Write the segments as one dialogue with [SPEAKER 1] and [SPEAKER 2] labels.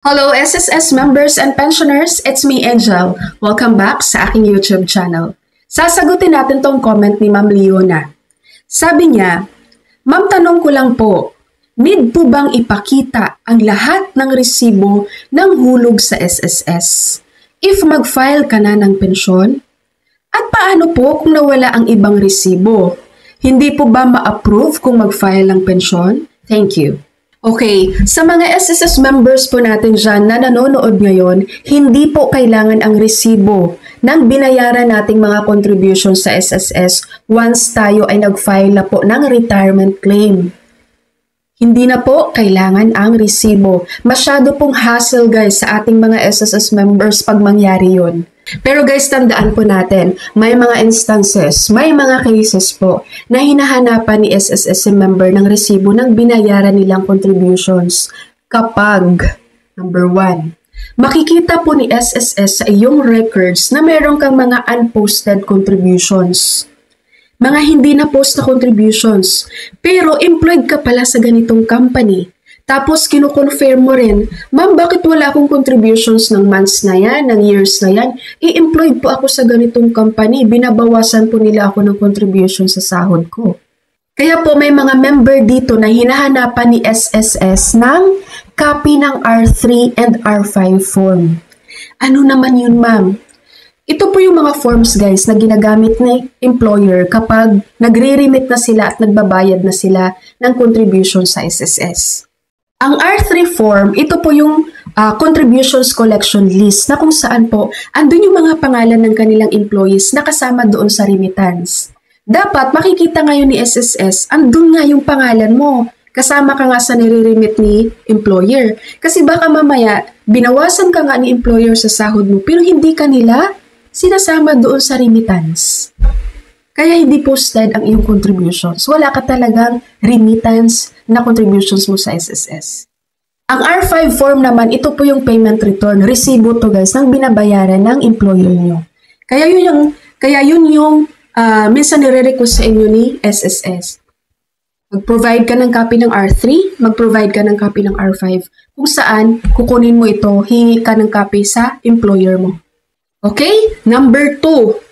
[SPEAKER 1] Hello SSS members and pensioners, it's me Angel. Welcome back sa aking YouTube channel. Sasagutin natin tong comment ni Ma'am Leona. Sabi niya, Ma'am, tanong ko lang po, need po bang ipakita ang lahat ng resibo ng hulog sa SSS if mag-file ka na ng pensyon? At paano po kung nawala ang ibang resibo? Hindi po ba ma-approve kung mag-file ng pensyon? Thank you. Okay, sa mga SSS members po natin dyan na nanonood ngayon, hindi po kailangan ang resibo ng binayaran nating mga contributions sa SSS once tayo ay nag-file na po ng retirement claim. Hindi na po kailangan ang resibo. Masyado pong hassle guys sa ating mga SSS members pag mangyari yun. Pero guys, tandaan po natin, may mga instances, may mga cases po na hinahanapan ni SSS member ng resibo ng binayaran nilang contributions kapag, number 1, makikita po ni SSS sa iyong records na meron kang mga unposted contributions. Mga hindi na post na contributions, pero employed ka pala sa ganitong company. Tapos kino-confirm mo rin, Ma'am, bakit wala akong contributions ng months na yan, ng years na yan? I-employed po ako sa ganitong company, binabawasan po nila ako ng contributions sa sahod ko. Kaya po may mga member dito na hinahanapan ni SSS ng copy ng R3 and R5 form. Ano naman yun, Ma'am? Ito po yung mga forms guys na ginagamit ni employer kapag nagre-remit na sila at nagbabayad na sila ng contribution sa SSS. Ang R3 form, ito po yung contributions collection list na kung saan po andun yung mga pangalan ng kanilang employees na kasama doon sa remittance. Dapat makikita ngayon ni SSS, andun nga yung pangalan mo. Kasama ka nga sa nire-remit ni employer. Kasi baka mamaya, binawasan ka nga ni employer sa sahod mo pero hindi ka nila sinasama doon sa remittance. Kaya hindi posted ang iyong contributions. Wala ka talagang remittance na contributions mo sa SSS. Ang R5 form naman, ito po yung payment return. Resibo to guys, ng binabayaran ng employer nyo. Kaya yun yung minsan nire-request sa inyo ni SSS. Mag-provide ka ng copy ng R3, mag-provide ka ng copy ng R5. Kung saan, kukunin mo ito, hingi ka ng copy sa employer mo. Okay? Number 2.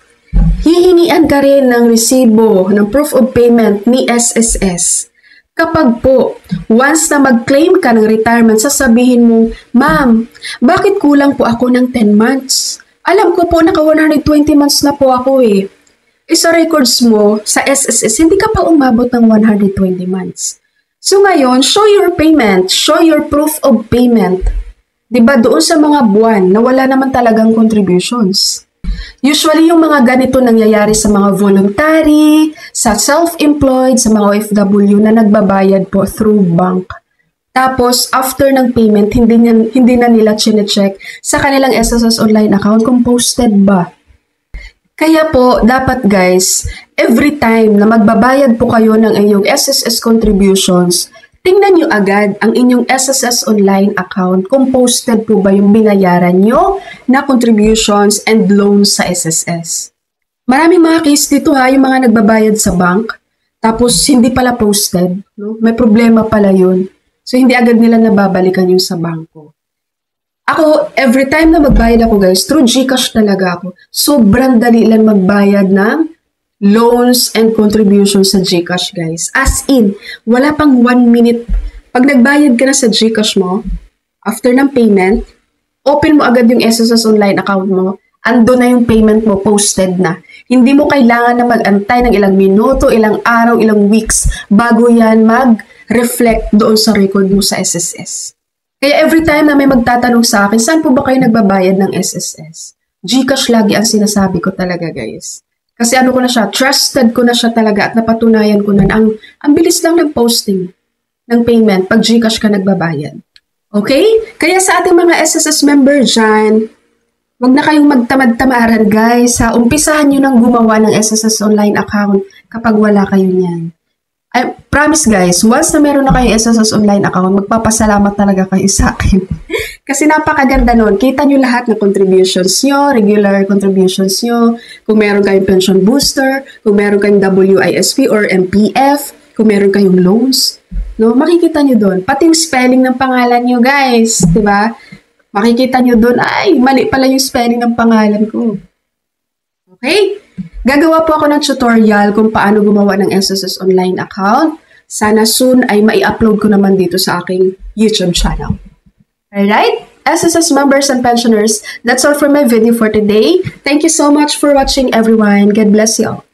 [SPEAKER 1] Hihingian ka rin ng resibo, ng proof of payment ni SSS. Kapag po, once na mag-claim ka ng retirement, sasabihin mo, Ma'am, bakit kulang po ako ng 10 months? Alam ko po, naka 120 months na po ako eh. Sa records mo sa SSS, hindi ka pa umabot ng 120 months. So ngayon, show your payment, show your proof of payment. Diba doon sa mga buwan na wala naman talagang contributions? Usually, yung mga ganito nangyayari sa mga voluntary, sa self-employed, sa mga OFW na nagbabayad po through bank. Tapos, after ng payment, hindi na nila chine-check sa kanilang SSS online account kung posted ba. Kaya po, dapat guys, every time na magbabayad po kayo ng inyong SSS contributions, tingnan nyo agad ang inyong SSS online account kung posted po ba yung binayaran nyo na contributions and loans sa SSS. Maraming mga case dito yung mga nagbabayad sa bank, tapos hindi pala posted, no? May problema pala yun. So hindi agad nila nababalikan yung sa bangko. Ako, every time na magbayad ako guys, through GCash talaga ako. Sobrang dali lang magbayad ng loans and contributions sa GCash guys. As in, wala pang 1 minute. Pag nagbayad ka na sa GCash mo, after ng payment, open mo agad yung SSS online account mo, ando na yung payment mo, posted na. Hindi mo kailangan na mag-antay ng ilang minuto, ilang araw, ilang weeks, bago yan mag-reflect doon sa record mo sa SSS. Kaya every time na may magtatanong sa akin, saan po ba kayo nagbabayad ng SSS? GCash lagi ang sinasabi ko talaga guys. Kasi ano ko na siya, trusted ko na siya talaga at napatunayan ko na ang bilis lang ng posting ng payment pag GCash ka nagbabayad. Okay? Kaya sa ating mga SSS member dyan, wag na kayong magtamad-tamaran guys. Umpisahan nyo nang gumawa ng SSS online account kapag wala kayo niyan. I promise guys, once na meron na kayong SSS online account, magpapasalamat talaga kayo sa akin. Kasi napakaganda nun. Kita nyo lahat ng contributions nyo, regular contributions nyo, kung meron kayong pension booster, kung meron kayong WISP or MPF, kung meron kayong loans. No? Makikita nyo doon. Pati yung spelling ng pangalan nyo guys. Diba? makikita nyo doon, ay, mali pala yung spelling ng pangalan ko. Okay? Gagawa po ako ng tutorial kung paano gumawa ng SSS online account. Sana soon ay mai-upload ko naman dito sa aking YouTube channel. Alright? SSS members and pensioners, that's all for my video for today. Thank you so much for watching, everyone. God bless you all.